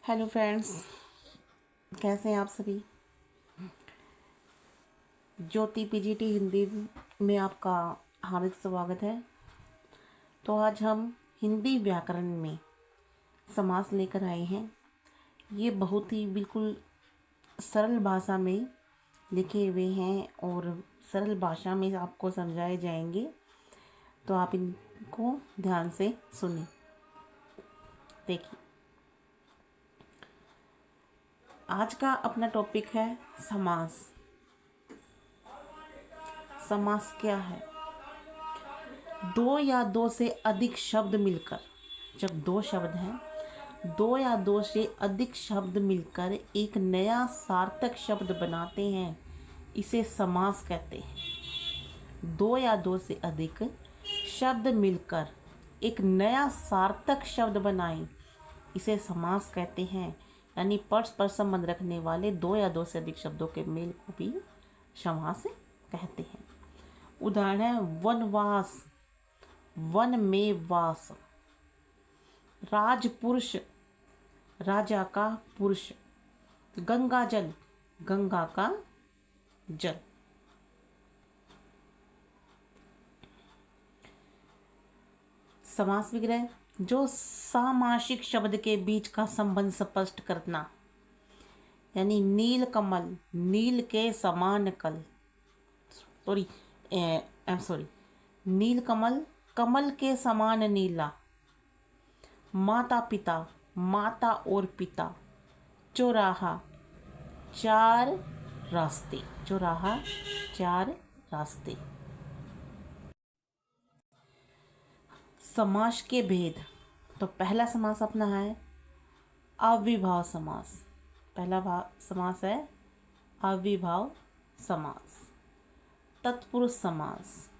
Hello friends, कैसे हैं आप सभी। ज्योति पीजीटी हिंदी में आपका हार्दिक स्वागत है। तो आज हम हिंदी व्याकरण में समास लेकर आए हैं। ये बहुत ही बिल्कुल सरल भाषा में लिखे हुए हैं और सरल भाषा में आपको समझाए जाएंगे, तो आप इनको ध्यान से सुनें। देखिए, आज का अपना टॉपिक है समास। समास क्या है? दो या दो से अधिक शब्द मिलकर, जब दो शब्द हैं, दो या दो से अधिक शब्द मिलकर एक नया सार्थक शब्द बनाते हैं, इसे समास कहते हैं। दो या दो से अधिक शब्द मिलकर एक नया सार्थक शब्द बनाएं, इसे समास कहते हैं। यानी परस्पर संबंध रखने वाले दो या दो से अधिक शब्दों के मेल को भी समास कहते हैं। उदाहरण है वनवास, वन में वास। राजपुरुष, राजा का पुरुष। गंगा जल, गंगा का जल। समास विग्रह, जो सामासिक शब्द के बीच का संबंध स्पष्ट करना। यानी नील कमल, नील के समान कल, सॉरी नील कमल, कमल के समान नीला। माता पिता, माता और पिता। चौराहा, चार रास्ते। चौराहा, चार रास्ते। समास के भेद। तो पहला समास अपना है अविभाव समास। पहला समास है अविभाव समास। तत्पुरुष समास।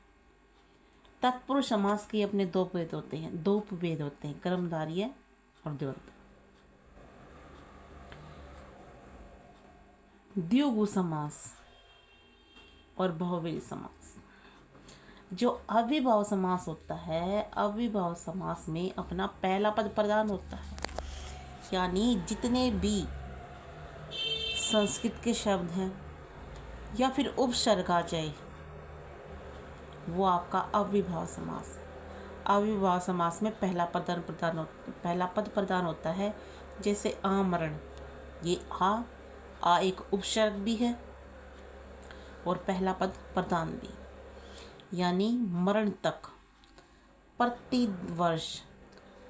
तत्पुरुष समास के अपने दो भेद होते हैं, दो उपभेद होते हैं, कर्मधारय और द्वंद्व। द्विगु समास और बहुव्रीहि समास। जो अविभाव समास होता है, अविभाव समास में अपना पहला पद प्रधान होता है। यानी जितने भी संस्कृत के शब्द हैं या फिर उपसर्ग आ जाए, वो आपका अविभाव समास। अविभाव समास में पहला पद प्रधान होता है। जैसे आमरण, ये आ एक उपसर्ग भी है और पहला पद प्रधान भी। यानी मरण तक। प्रतिवर्ष,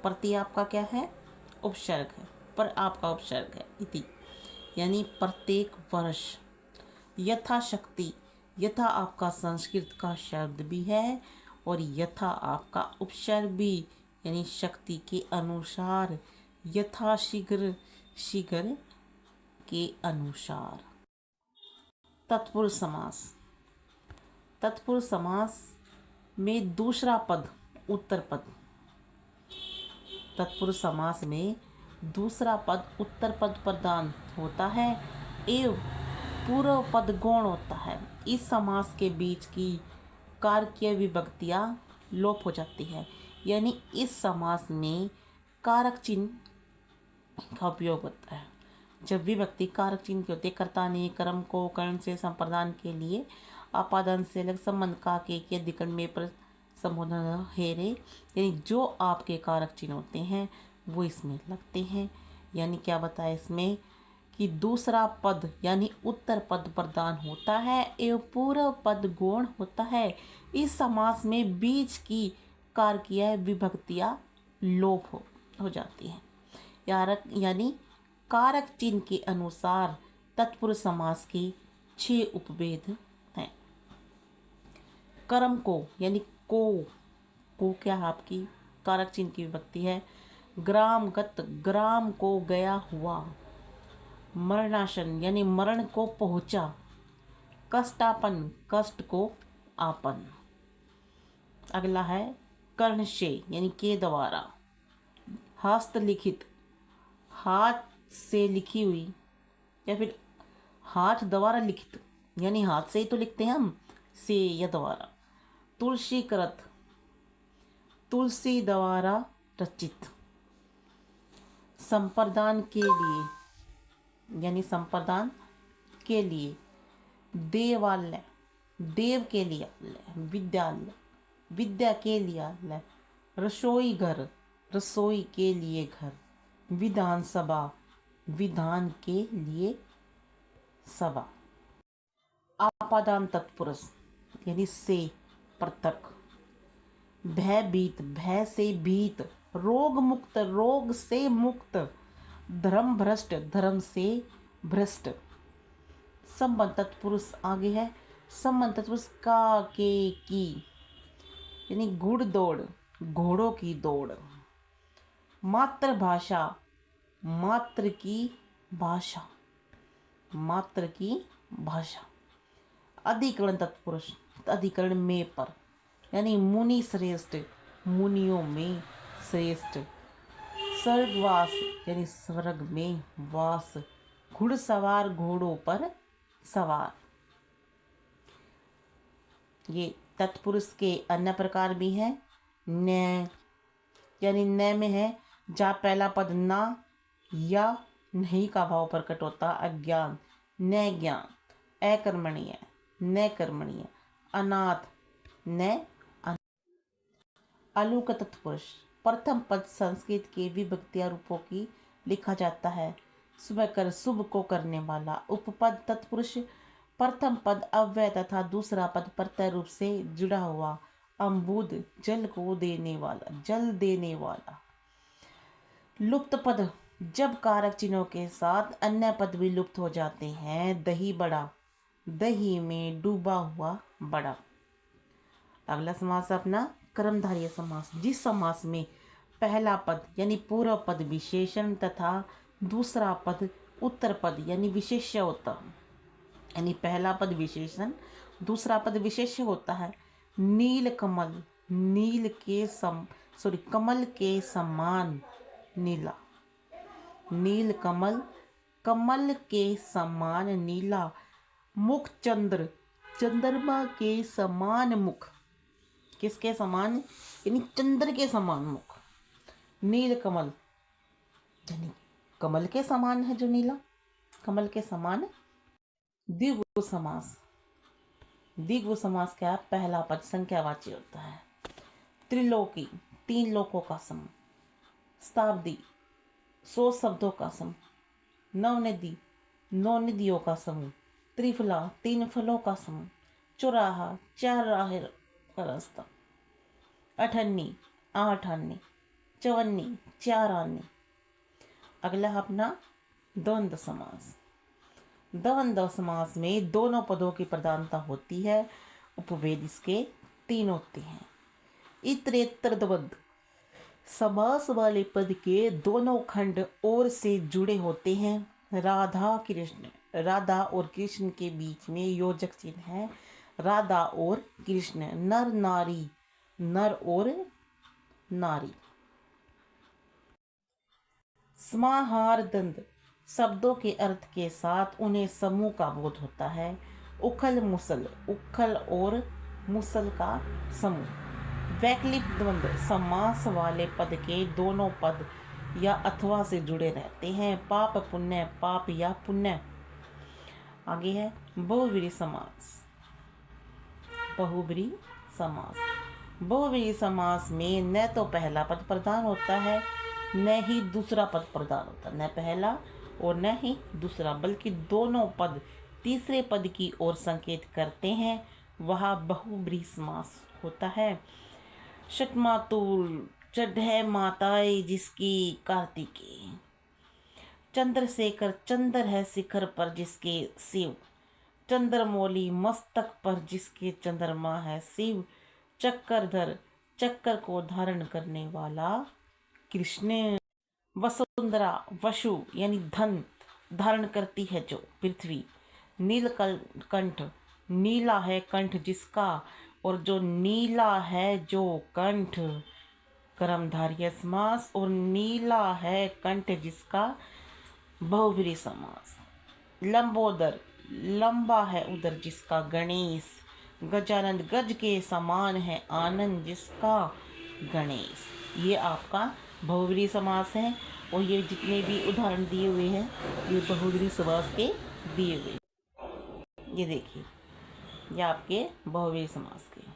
प्रति आपका क्या है? उपसर्ग है, पर आपका उपसर्ग है इति। यानी प्रत्येक वर्ष। यथाशक्ति, यथा आपका संस्कृत का शब्द भी है और यथा आपका उपसर्ग भी, यानी शक्ति के अनुसार, यथाशीघ्र, शीघ्र के अनुसार। तत्पुरुष समास। तत्पुरुष समास में दूसरा पद उत्तर पद। तत्पुरुष समास में दूसरा पद उत्तर पद प्रधान होता है एवं पूर्व पद गौण होता है। इस समास के बीच की कारकीय विभक्तियां लोप हो जाती है। यानी इस समास में कारक चिन्ह का उपयोग होता है। जब विभक्ति कारक चिन्ह की होती है, कर्ता ने कर्म को कर्ण से संप्रदान के लिए आपादन से अलग संबंध का के अधिकरण में पर संबोधन हेरे, यानी जो आपके कारक चिन्ह होते हैं वो इसमें लगते हैं। यानी क्या बताया इसमें कि दूसरा पद यानी उत्तर पद प्रधान होता है एवं पूर्व पद गौण होता है। इस समास में बीच की कारकीय विभक्तियां लोप हो जाती हैं। यानी कारक चिन्ह के अनुसार तत्पुरुष समास के 6 उपभेद हैं। कर्म को, यानी को क्या आपकी कारक चिन्ह की विभक्ति है। ग्रामगत, ग्राम को गया हुआ। मरणासन, यानी मरण को पहुंचा। कष्टापन, कष्ट को आपन। अगला है कर्ण से, यानी के द्वारा। हस्तलिखित, हाथ से लिखी हुई या फिर हाथ द्वारा लिखित, यानी हाथ से ही तो लिखते हैं हम, से या द्वारा। तुलसीकृत, तुलसी द्वारा रचित। संप्रदान के लिए यानी संप्रदान के लिए, देवालय देव के लिए विद्यालय विद्या के लिए, रसोई घर रसोई के लिए घर, विधानसभा विधान के लिए सभा। आपादान तत्पुरुष यानी से पृथक, भयभीत भय से भीत, रोग मुक्त रोग से मुक्त, धर्म भ्रष्ट धर्म से भ्रष्ट। संबंध तत्पुरुष आगे है, संबंध तत्पुरुष का के की यानी घुड़ दौड़ घोड़ों की दौड़। मातृभाषा मात्र की भाषा मात्र की भाषा। अधिकरण तत्पुरुष अधिकरण में पर यानी मुनि श्रेष्ठ मुनियों में श्रेष्ठ। स्वर्गवास यानी स्वर्ग में वास, घुड़सवार घोड़ों पर सवार। ये तत्पुरुष के अन्य प्रकार भी हैं। न यानी न में है जहाँ पहला पद ना या नहीं का भाव प्रकट होता, अज्ञान न ज्ञान, अकर्मणीय न कर्मणीय, अनाथ न। अलूक तत्पुरुष प्रथम पद संस्कृत के विभक्तियां रूपों की लिखा जाता है। सुबह कर शुभ को करने वाला। उपपद तत्पुरुष प्रथम पद अव्यय तथा दूसरा पद प्रत्यय रूप से जुड़ा हुआ। अम्बुद जल को देने वाला जल देने वाला। लुप्त पद जब कारक चिन्हों के साथ अन्य पद भी लुप्त हो जाते हैं। दही बड़ा दही में डूबा हुआ बड़ा। अगला समास अपना कर्मधारय समास, जिस समास में पहला पद यानी पूर्व पद विशेषण तथा दूसरा पद उत्तर पद यानी विशेष्य होता है। यानी पहला पद विशेषण दूसरा पद विशेष्य होता है। नील कमल नील के कमल के समान नीला। नील कमल कमल के समान नीला। मुख चंद्र चंद्रमा के समान मुख। किसके समान यानी चंद्र के समान मुख। नील कमल यानी कमल के समान है जो नीला, कमल के समान। द्विगु समास द्विगु समास क्या है? पहला पद संख्यावाची होता है। त्रिलोकी तीन लोकों का समूह। शताब्दी 100 शब्दों का समूह। नवनिधि 9 निधियों का समूह। त्रिफला 3 फलों का समूह। चौराहा 4 राह का रास्ता। अठन्नी 8 आने। चवन्नी 4 आने। अगला अपना द्वंद्व समास। द्वंद्व समास में दोनों पदों की प्रधानता होती है। उपभेद इसके 3 होते हैं। इतरेतर द्वंद्व समास वाले पद के दोनों खंड और से जुड़े होते हैं। राधा कृष्ण राधा और कृष्ण के बीच में योजक चिन्ह है। राधा और कृष्ण। नर नारी नर और नारी। समाहार द्वंद्व शब्दों के अर्थ के साथ उन्हें समूह का बोध होता है। उखल मुसल उखल और मुसल का समूह। वैकल्पिक द्वंद्व समास वाले पद के दोनों पद या अथवा से जुड़े रहते हैं। पाप पुण्य पाप या पुण्य। आगे है बहुव्रीहि समास। बहुव्रीहि समास बहुव्रीहि समास में न तो पहला पद प्रधान होता है न ही दूसरा पद प्रधान होता, न पहला और न ही दूसरा, बल्कि दोनों पद तीसरे पद की ओर संकेत करते हैं। वह बहुव्रीहि समास होता है। शतमातुल चढ़े माताए जिसकी कार्तिकी। चंद्रशेखर चंद्र है शिखर पर जिसके शिव। चंद्रमौली मस्तक पर जिसके चंद्रमा है शिव। चक्रधर चक्कर को धारण करने वाला कृष्ण। वसुंधरा वसु यानी धन धारण करती है जो पृथ्वी। नीलकंठ नीला है कंठ जिसका और जो नीला है जो कंठ। कर्मधारय समास और नीला है कंठ जिसका बहुव्रीहि समास। लंबोदर लंबा है उदर जिसका गणेश। गजानंद गज के समान है आनंद जिसका गणेश। ये आपका बहुव्रीहि समास है। और ये जितने भी उदाहरण दिए हुए हैं ये बहुब्रीहि समास के दिए हुए। ये देखिए, ये आपके बहुब्रीहि समास के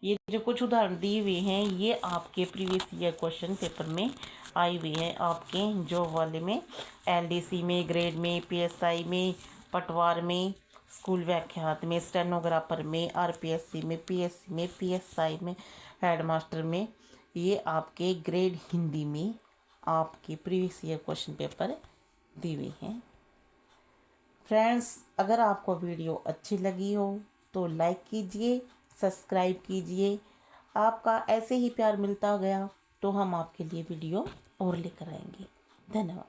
ये जो कुछ उदाहरण दिए हुए हैं ये आपके प्रीवियस ईयर क्वेश्चन पेपर में आई हुई है, आपके जॉब वाले में, एलडीसी में, ग्रेड में, पीएसआई में, पटवार में, स्कूल व्याख्यात में, स्टेनोग्राफर में, आरपीएससी में, पीएससी में, पीएसआई में, हेडमास्टर में। ये आपके ग्रेड हिंदी में आपके प्रीवियस ईयर क्वेश्चन पेपर दी हुई हैं। फ्रेंड्स, अगर आपको वीडियो अच्छी लगी हो तो लाइक कीजिए, सब्सक्राइब कीजिए। आपका ऐसे ही प्यार मिलता गया तो हम आपके लिए वीडियो और लेकर आएंगे। धन्यवाद।